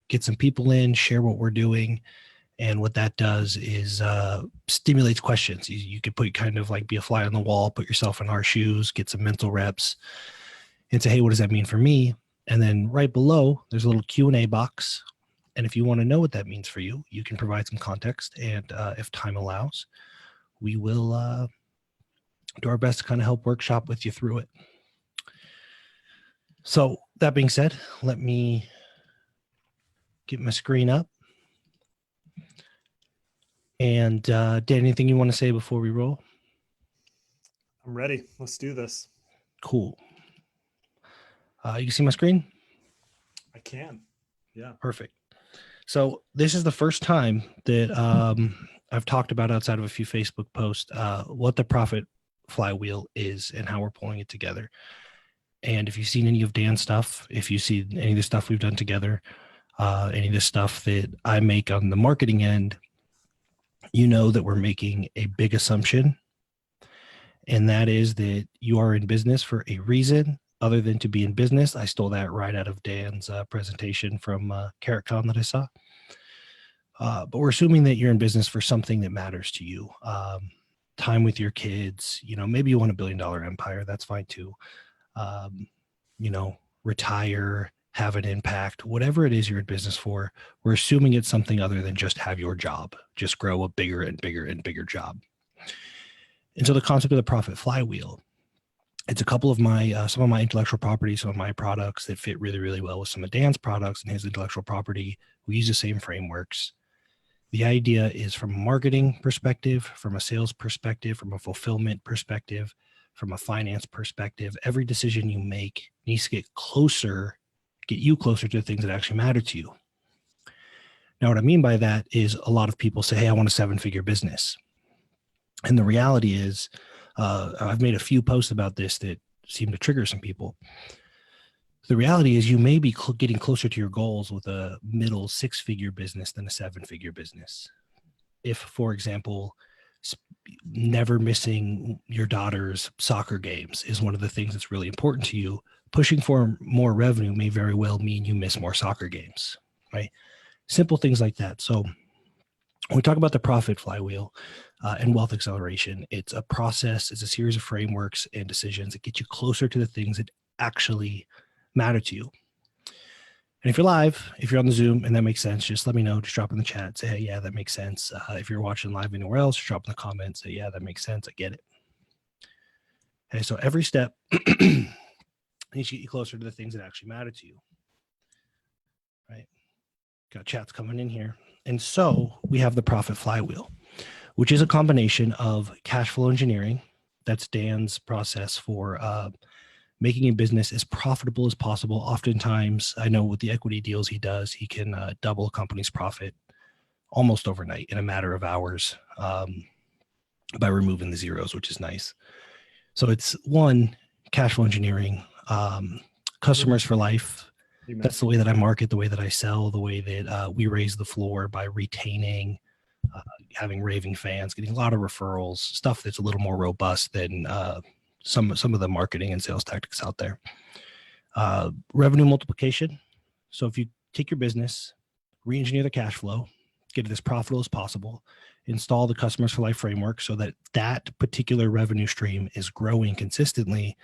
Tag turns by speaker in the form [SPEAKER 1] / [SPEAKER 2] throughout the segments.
[SPEAKER 1] get some people in, share what we're doing. And what that does is stimulates questions. You could put kind of like be a fly on the wall, put yourself in our shoes, get some mental reps and say, hey, what does that mean for me? And then right below, there's a little Q&A box. And if you want to know what that means for you, you can provide some context. And if time allows, we will do our best to kind of help workshop with you through it. So that being said, let me get my screen up. And Dan, anything you want to say before we roll?
[SPEAKER 2] I'm ready. Let's do this.
[SPEAKER 1] Cool. You can see my screen?
[SPEAKER 2] I can. Yeah.
[SPEAKER 1] Perfect. So this is the first time that I've talked about outside of a few Facebook posts what the profit flywheel is and how we're pulling it together. And if you've seen any of Dan's stuff, if you see any of the stuff we've done together, any of the stuff that I make on the marketing end, you know that we're making a big assumption. And that is that you are in business for a reason other than to be in business. I stole that right out of Dan's presentation from CarrotCon that I saw. But we're assuming that you're in business for something that matters to you. Time with your kids, maybe you want $1 billion empire. That's fine too. Retire, have an impact, whatever it is you're in business for. We're assuming it's something other than just have your job, just grow a bigger and bigger and bigger job. And so the concept of the profit flywheel, it's a couple of some of my intellectual property, some of my products that fit really, really well with some of Dan's products and his intellectual property. We use the same frameworks. The idea is from a marketing perspective, from a sales perspective, from a fulfillment perspective, from a finance perspective, every decision you make needs to get you closer to the things that actually matter to you. Now, what I mean by that is a lot of people say, hey, I want a 7-figure business. And the reality is, I've made a few posts about this that seem to trigger some people. The reality is you may be getting closer to your goals with a middle 6-figure business than a 7-figure business. If, for example, never missing your daughter's soccer games is one of the things that's really important to you, pushing for more revenue may very well mean you miss more soccer games, right? Simple things like that. So when we talk about the profit flywheel and wealth acceleration, it's a process, it's a series of frameworks and decisions that get you closer to the things that actually matter to you. And if you're live, if you're on the Zoom and that makes sense, just let me know. Just drop in the chat, say, hey, yeah, that makes sense. If you're watching live anywhere else, just drop in the comments, say, yeah, that makes sense. I get it. Okay, so every step needs to get you closer to the things that actually matter to you, right? Got chats coming in here. And so we have the profit flywheel, which is a combination of cash flow engineering. That's Dan's process for making a business as profitable as possible. Oftentimes, I know with the equity deals he does, he can double a company's profit almost overnight in a matter of hours by removing the zeros, which is nice. So it's one, cash flow engineering, customers for life. That's the way that I market, the way that I sell, the way that we raise the floor by retaining, having raving fans, getting a lot of referrals, stuff that's a little more robust than some of the marketing and sales tactics out there. Revenue multiplication. So if you take your business, re-engineer the cash flow, get it as profitable as possible, install the customers for life framework so that that particular revenue stream is growing consistently.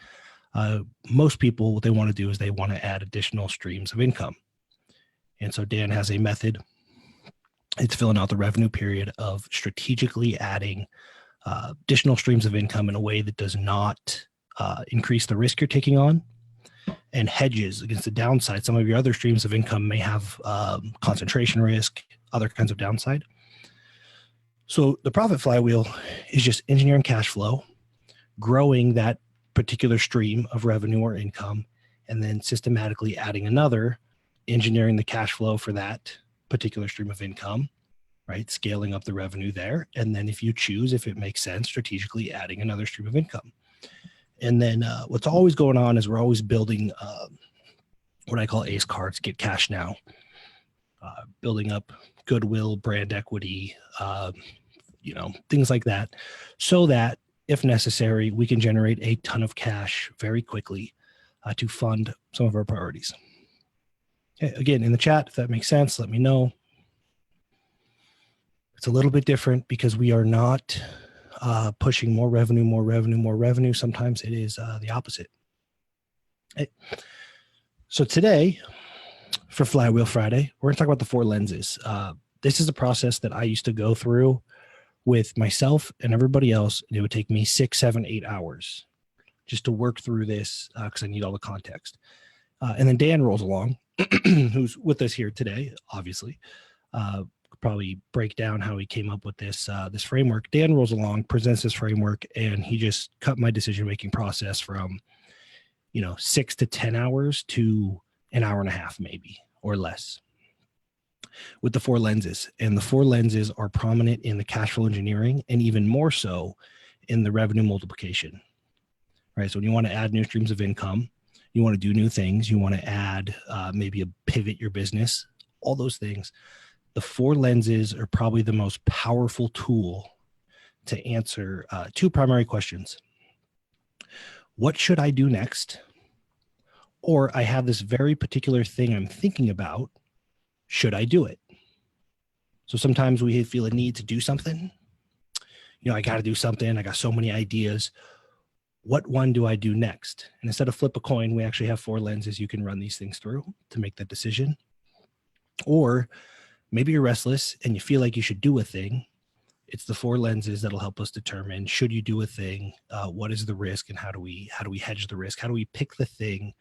[SPEAKER 1] Most people, what they want to do is they want to add additional streams of income. And so Dan has a method. It's filling out the revenue period of strategically adding additional streams of income in a way that does not increase the risk you're taking on and hedges against the downside. Some of your other streams of income may have concentration risk, other kinds of downside. So the profit flywheel is just engineering cash flow, growing that particular stream of revenue or income, and then systematically adding another, engineering the cash flow for that particular stream of income, right? Scaling up the revenue there. And then if you choose, if it makes sense, strategically adding another stream of income. And then what's always going on is we're always building what I call ACE cards, get cash now, building up goodwill, brand equity, things like that, so that if necessary, we can generate a ton of cash very quickly to fund some of our priorities. Again, in the chat, if that makes sense, let me know. It's a little bit different because we are not pushing more revenue. Sometimes it is the opposite. Okay. So today, for Flywheel Friday, we're going to talk about the 4 lenses. This is a process that I used to go through with myself and everybody else. And it would take me 6, 7, 8 hours just to work through this because I need all the context. And then Dan rolls along, who's with us here today, obviously. Probably break down how he came up with this framework. Dan rolls along, presents this framework, and he just cut my decision-making process from 6 to 10 hours to an hour and a half, maybe, or less, with the 4 lenses. And the 4 lenses are prominent in the cash flow engineering and even more so in the revenue multiplication, right? So when you want to add new streams of income, you want to do new things, you want to add maybe a pivot your business, all those things. The 4 lenses are probably the most powerful tool to answer 2 primary questions. What should I do next? Or I have this very particular thing I'm thinking about. Should I do it? So sometimes we feel a need to do something. I got to do something. I got so many ideas. What one do I do next? And instead of flip a coin, we actually have 4 lenses you can run these things through to make that decision. Or maybe you're restless and you feel like you should do a thing. It's the 4 lenses that'll help us determine, should you do a thing? What is the risk, and how do we hedge the risk? How do we pick the thing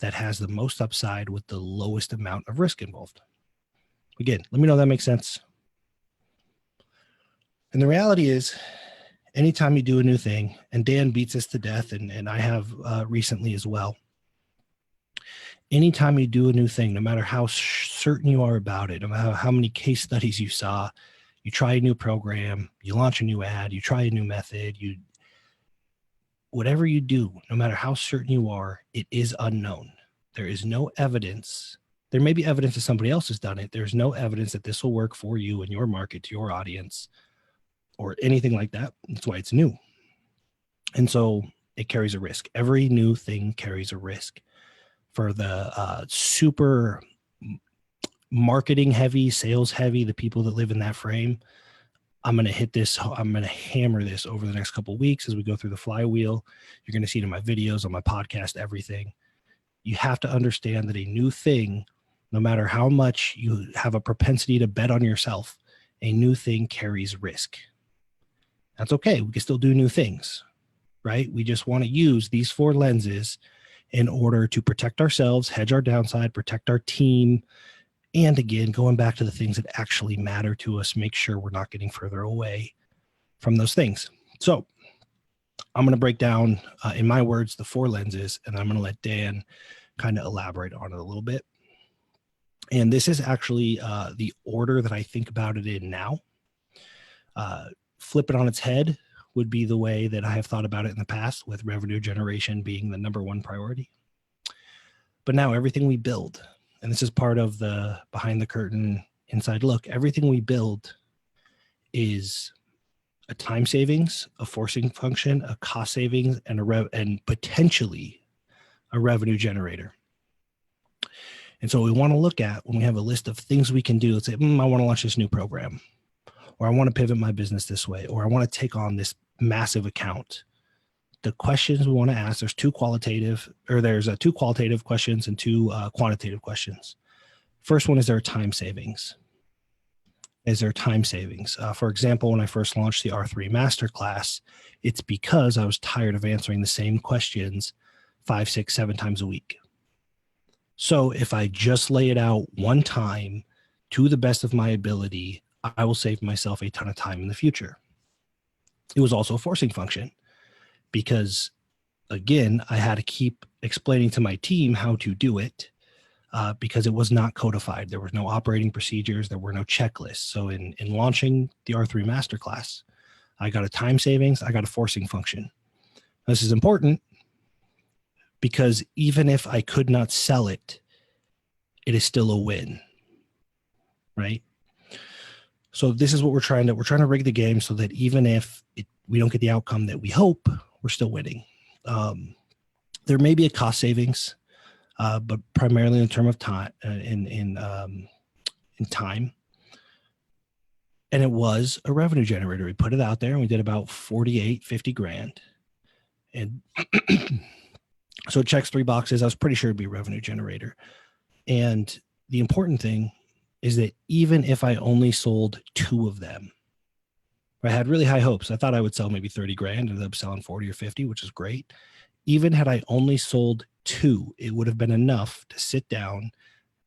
[SPEAKER 1] that has the most upside with the lowest amount of risk involved? Again, let me know if that makes sense. And the reality is, anytime you do a new thing, and Dan beats us to death, and I have recently as well, anytime you do a new thing, no matter how certain you are about it, no matter how many case studies you saw, you try a new program, you launch a new ad, you try a new method, whatever you do, no matter how certain you are, it is unknown. There is no evidence. There may be evidence that somebody else has done it. There's no evidence that this will work for you and your market, to your audience, or anything like that. That's why it's new. And so it carries a risk. Every new thing carries a risk. For the super marketing heavy, sales heavy, the people that live in that frame, I'm going to hit this. I'm going to hammer this over the next couple of weeks as we go through the flywheel. You're going to see it in my videos, on my podcast, everything. You have to understand that a new thing, no matter how much you have a propensity to bet on yourself, a new thing carries risk. That's okay. We can still do new things, right? We just want to use these 4 lenses in order to protect ourselves, hedge our downside, protect our team, and again, going back to the things that actually matter to us, make sure we're not getting further away from those things. So I'm going to break down, in my words, the 4 lenses, and I'm going to let Dan kind of elaborate on it a little bit. And this is actually the order that I think about it in now. Flip it on its head would be the way that I have thought about it in the past, with revenue generation being the number 1 priority. But now everything we build, and this is part of the behind the curtain inside look, everything we build is a time savings, a forcing function, a cost savings, and and potentially a revenue generator. And so we want to look at, when we have a list of things we can do, let's say, I want to launch this new program, or I want to pivot my business this way, or I want to take on this massive account. The questions we want to ask, there's 2 qualitative questions and 2 quantitative questions. First one, is there a time savings? Is there time savings? For example, when I first launched the R3 Masterclass, it's because I was tired of answering the same questions 5, 6, 7 times a week. So if I just lay it out one time to the best of my ability, I will save myself a ton of time in the future. It was also a forcing function because, again, I had to keep explaining to my team how to do it because it was not codified. There were no operating procedures. There were no checklists. So in launching the R3 Masterclass, I got a time savings. I got a forcing function. This is important because even if I could not sell it, it is still a win, right? So this is what we're trying to rig the game so that even if we don't get the outcome that we hope, we're still winning. There may be a cost savings. but primarily in terms of time, in time. And it was a revenue generator. We put it out there and we did about 48, 50 grand. And so it checks 3 boxes. I was pretty sure it'd be a revenue generator. And the important thing is that even if I only sold 2 of them, I had really high hopes. I thought I would sell maybe 30 grand, ended up selling 40 or 50, which is great. Even had I only sold 2, it would have been enough to sit down,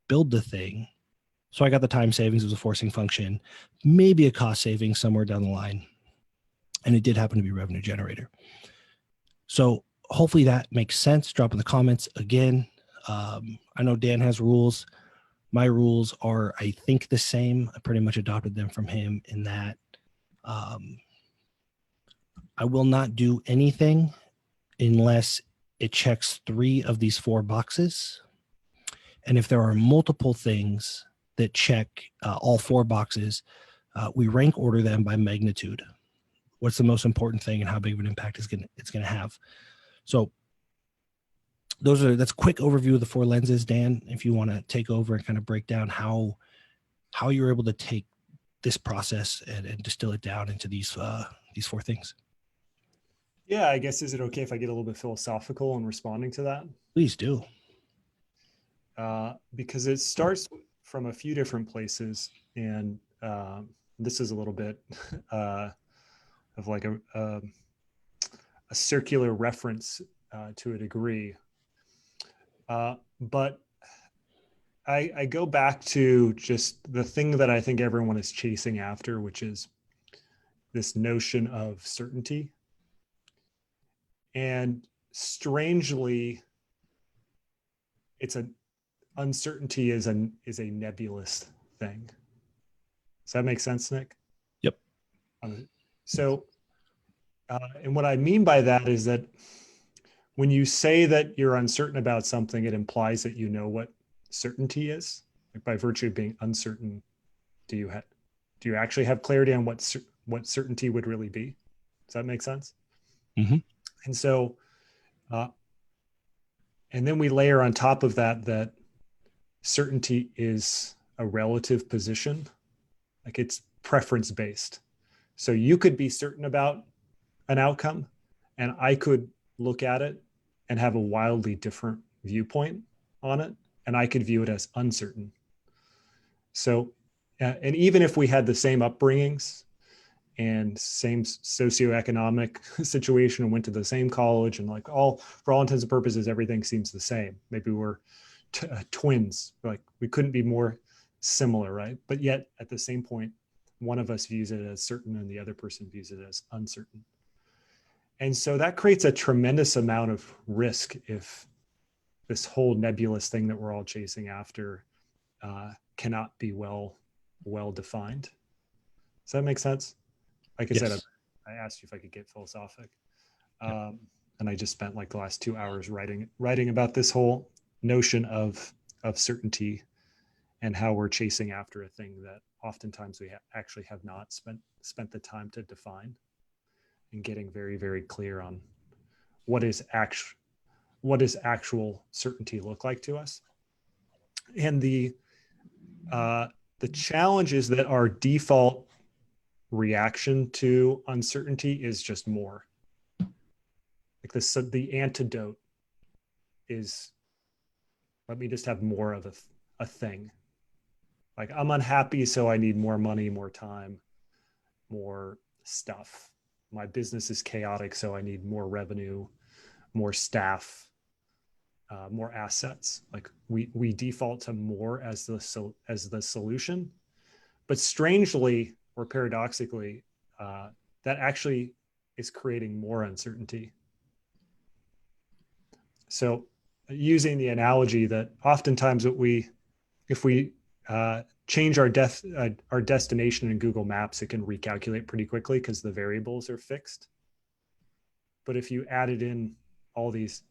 [SPEAKER 1] build the thing. So I got the time savings as a forcing function, maybe a cost saving somewhere down the line. And it did happen to be a revenue generator. So hopefully that makes sense. Drop in the comments again. I know Dan has rules. My rules are, I think, the same. I pretty much adopted them from him in that I will not do anything unless it checks 3 of these 4 boxes. And if there are multiple things that check all 4 boxes, we rank order them by magnitude. What's the most important thing and how big of an impact it's going to have. So that's a quick overview of the 4 lenses. Dan, if you want to take over and kind of break down how you're able to take this process and distill it down into these 4 things.
[SPEAKER 2] Yeah, I guess, is it okay if I get a little bit philosophical in responding to that?
[SPEAKER 1] Please do.
[SPEAKER 2] Because it starts from a few different places, and this is a little bit of like a circular reference to a degree. But I go back to just the thing that I think everyone is chasing after, which is this notion of certainty. And strangely, uncertainty is a nebulous thing. Does that make sense, Nick?
[SPEAKER 1] Yep.
[SPEAKER 2] So, and what I mean by that is that when you say that you're uncertain about something, it implies that you know what certainty is. Like, by virtue of being uncertain, do you actually have clarity on what certainty would really be? Does that make sense?
[SPEAKER 1] Mm-hmm.
[SPEAKER 2] And so, and then we layer on top of that certainty is a relative position, like it's preference based. So you could be certain about an outcome, and I could look at it and have a wildly different viewpoint on it, and I could view it as uncertain. So, and even if we had the same upbringings and same socioeconomic situation and went to the same college, and like for all intents and purposes, everything seems the same. Maybe we're twins, like we couldn't be more similar, right? But yet at the same point, one of us views it as certain and the other person views it as uncertain. And so that creates a tremendous amount of risk if this whole nebulous thing that we're all chasing after cannot be well defined. Does that make sense? Like I said, I asked you if I could get philosophic. And I just spent like the last 2 hours writing about this whole notion of certainty and how we're chasing after a thing that oftentimes we actually have not spent the time to define, and getting very, very clear on what does actual certainty look like to us. And the challenge is that our default reaction to uncertainty is just more. Like the antidote is, let me just have more of a thing. Like, I'm unhappy, so I need more money, more time, more stuff. My business is chaotic, so I need more revenue, more staff, more assets. Like we default to more as the solution. But strangely or paradoxically, that actually is creating more uncertainty. So, using the analogy that oftentimes if we change our destination in Google Maps, it can recalculate pretty quickly because the variables are fixed. But if you added in all these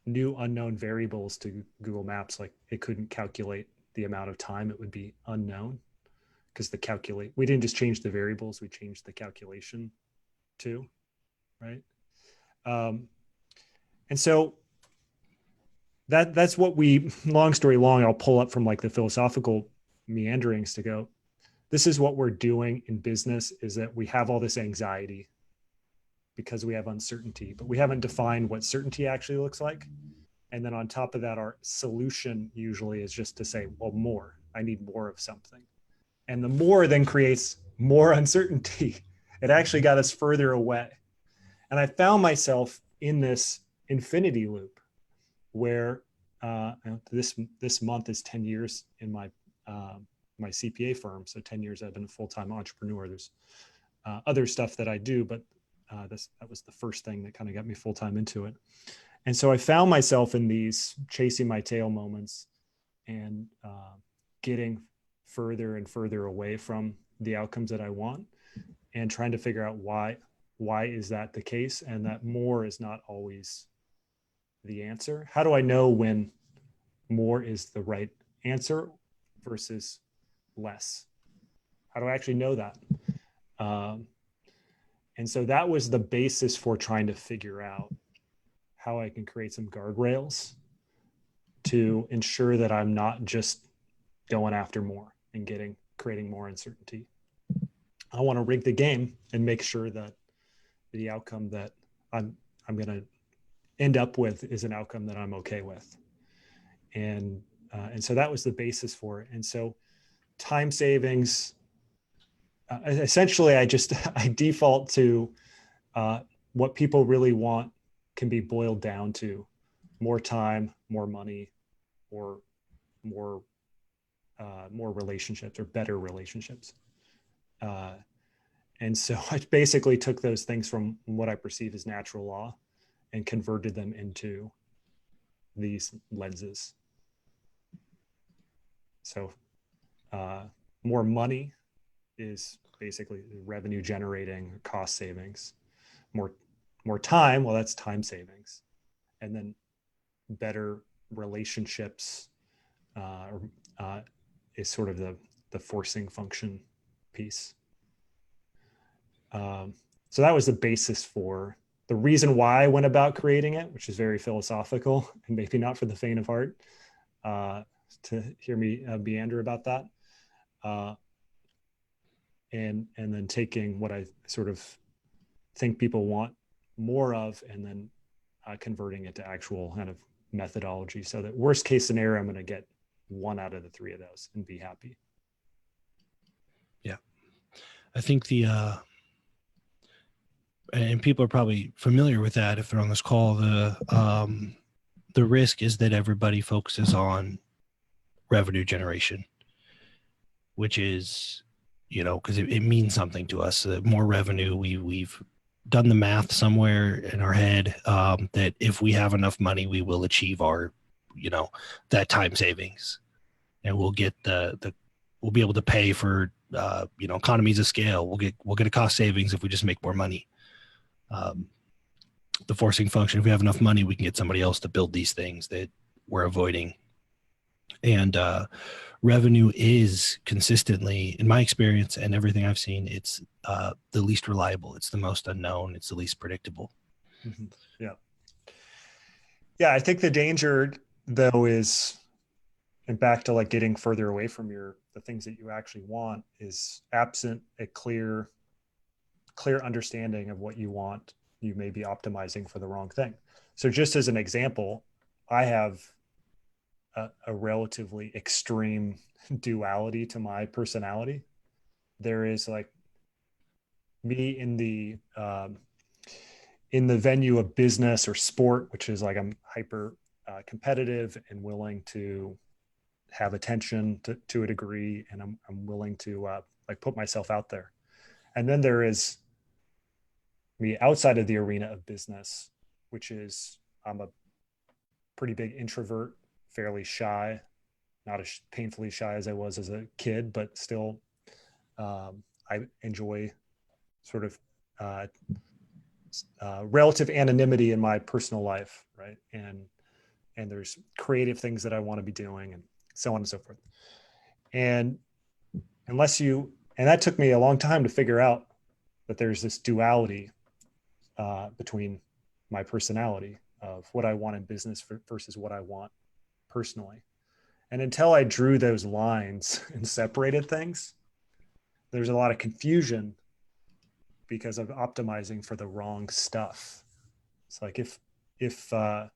[SPEAKER 2] new unknown variables to Google Maps, like it couldn't calculate the amount of time it would be unknown, because we didn't just change the variables, we changed the calculation too, right? And so that's what we, long story long, I'll pull up from like the philosophical meanderings to go, this is what we're doing in business, is that we have all this anxiety because we have uncertainty, but we haven't defined what certainty actually looks like. And then on top of that, our solution usually is just to say, well, more, I need more of something. And the more then creates more uncertainty. It actually got us further away. And I found myself in this infinity loop where this month is 10 years in my CPA firm. So 10 years I've been a full-time entrepreneur. There's other stuff that I do, but that was the first thing that kind of got me full-time into it. And so I found myself in these chasing my tail moments and getting further and further away from the outcomes that I want, and trying to figure out why is that the case, and that more is not always the answer. How do I know when more is the right answer versus less? How do I actually know that? And so that was the basis for trying to figure out how I can create some guardrails to ensure that I'm not just going after more and creating more uncertainty. I want to rig the game and make sure that the outcome that I'm going to end up with is an outcome that I'm okay with. And so that was the basis for it. And so time savings, essentially I default to what people really want can be boiled down to more time, more money, or more relationships or better relationships. And so I basically took those things from what I perceive as natural law and converted them into these lenses. So more money is basically revenue generating, cost savings. More time, well, that's time savings. And then better relationships is sort of the forcing function piece. So that was the basis for the reason why I went about creating it, which is very philosophical and maybe not for the faint of heart, to hear me meander about that. And then taking what I sort of think people want more of, and then converting it to actual kind of methodology, so that worst case scenario, I'm going to get one out of the three of those and be happy.
[SPEAKER 1] Yeah. I think and people are probably familiar with that if they're on this call, the risk is that everybody focuses on revenue generation, which is, because it means something to us. More revenue, we've done the math somewhere in our head, that if we have enough money, we will achieve our, that time savings, and we'll get we'll be able to pay for, economies of scale. We'll get a cost savings if we just make more money. The forcing function, if we have enough money, we can get somebody else to build these things that we're avoiding. And revenue is consistently, in my experience and everything I've seen, it's the least reliable. It's the most unknown. It's the least predictable.
[SPEAKER 2] Mm-hmm. Yeah. Yeah. I think the danger though is, and back to like getting further away from the things that you actually want, is absent a clear understanding of what you want, you may be optimizing for the wrong thing. So just as an example, I have a relatively extreme duality to my personality. There is like me in the venue of business or sport, which is like I'm hyper competitive and willing to have attention to a degree, and I'm willing to like put myself out there. And then there is me outside of the arena of business, which is I'm a pretty big introvert, fairly shy, not as painfully shy as I was as a kid, but still I enjoy sort of relative anonymity in my personal life, right? And there's creative things that I want to be doing, and so on and so forth. And and that took me a long time to figure out that there's this duality between my personality of what I want in business versus what I want personally. And until I drew those lines and separated things, there's a lot of confusion because of optimizing for the wrong stuff. It's like if I'm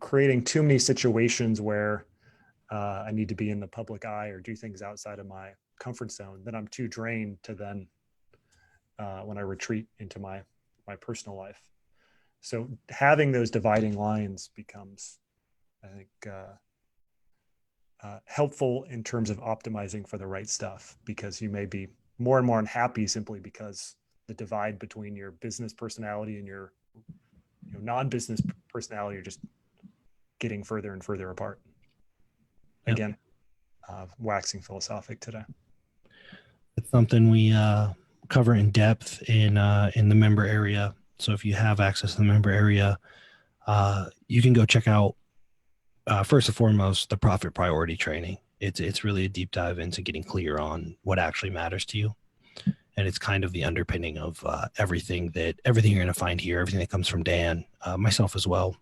[SPEAKER 2] creating too many situations where I need to be in the public eye or do things outside of my comfort zone, then I'm too drained to then when I retreat into my personal life. So having those dividing lines becomes, I think, helpful in terms of optimizing for the right stuff, because you may be more and more unhappy simply because the divide between your business personality and your non-business personality are just getting further and further apart.
[SPEAKER 1] Yep.
[SPEAKER 2] Again, waxing philosophic today.
[SPEAKER 1] It's something we cover in depth in the member area. So if you have access to the member area, you can go check out first and foremost the profit priority training. It's really a deep dive into getting clear on what actually matters to you, and it's kind of the underpinning of everything you're going to find here, everything that comes from Dan, myself as well.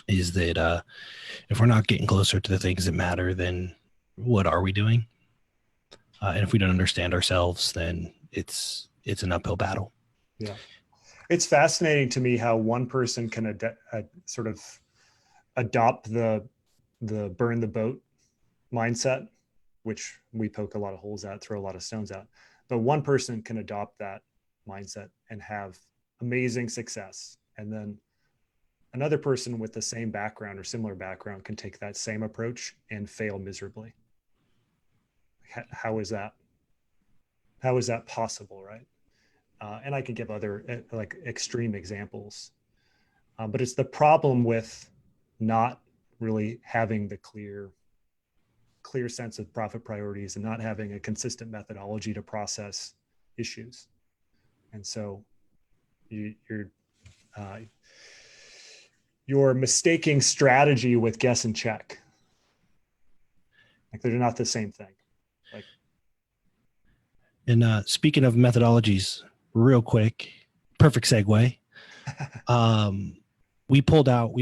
[SPEAKER 1] Is that if we're not getting closer to the things that matter, then what are we doing? And if we don't understand ourselves, then it's an uphill battle.
[SPEAKER 2] Yeah. It's fascinating to me how one person can sort of adopt the burn the boat mindset, which we poke a lot of holes at, throw a lot of stones at. But one person can adopt that mindset and have amazing success. And then another person with the same background or similar background can take that same approach and fail miserably. How is that? How is that possible, right? And I could give other like extreme examples, but it's the problem with not really having the clear sense of profit priorities and not having a consistent methodology to process issues. And so you're mistaking strategy with guess and check. Like they're not the same thing. Like,
[SPEAKER 1] and speaking of methodologies, real quick, perfect segue. We pulled out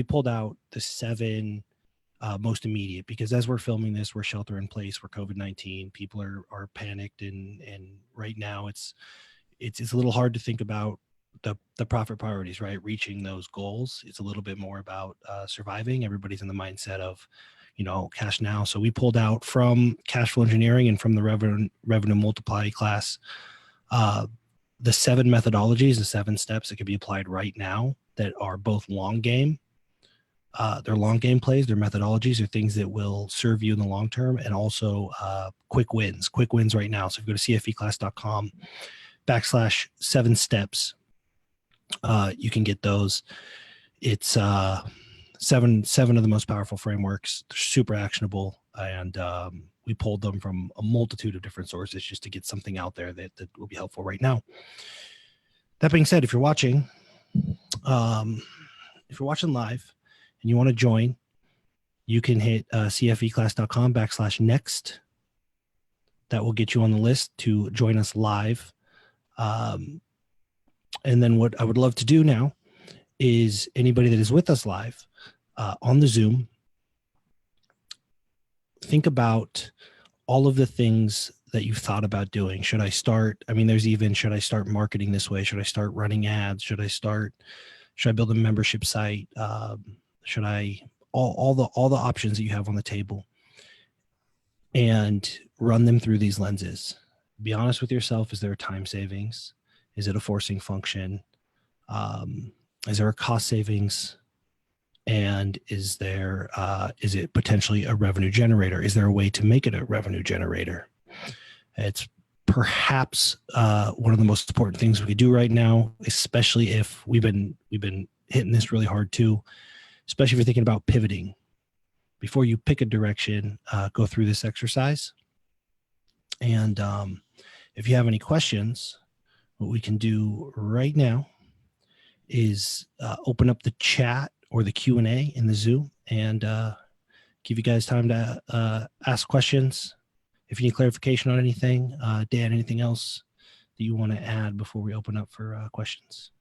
[SPEAKER 1] the 7 most immediate, because as we're filming this, we're shelter in place for COVID-19. People are panicked, and right now it's a little hard to think about the profit priorities, right? Reaching those goals. It's a little bit more about surviving. Everybody's in the mindset of, cash now. So we pulled out from cash flow engineering and from the revenue multiply class, the 7 methodologies, the 7 steps that can be applied right now that are both long game. They're long game plays, they're methodologies, they're things that will serve you in the long term, and also quick wins right now. So if you go to cfeclass.com/7 steps, you can get those. It's seven of the most powerful frameworks. They're super actionable, and we pulled them from a multitude of different sources just to get something out there that will be helpful right now. That being said, if you're watching live and you want to join, you can hit cfeclass.com/next. That will get you on the list to join us live. And then what I would love to do now is anybody that is with us live on the Zoom, think about all of the things that you've thought about doing. Should I start marketing this way? Should I start running ads? Should I build a membership site? Should I, all the options that you have on the table, and run them through these lenses. Be honest with yourself. Is there a time savings? Is it a forcing function? Is there a cost savings? And is it potentially a revenue generator? Is there a way to make it a revenue generator? It's perhaps one of the most important things we could do right now, especially if we've been hitting this really hard too, especially if you're thinking about pivoting. Before you pick a direction, go through this exercise. And if you have any questions, what we can do right now is open up the chat or the Q&A in the Zoom and give you guys time to ask questions. If you need clarification on anything, Dan, anything else that you want to add before we open up for questions?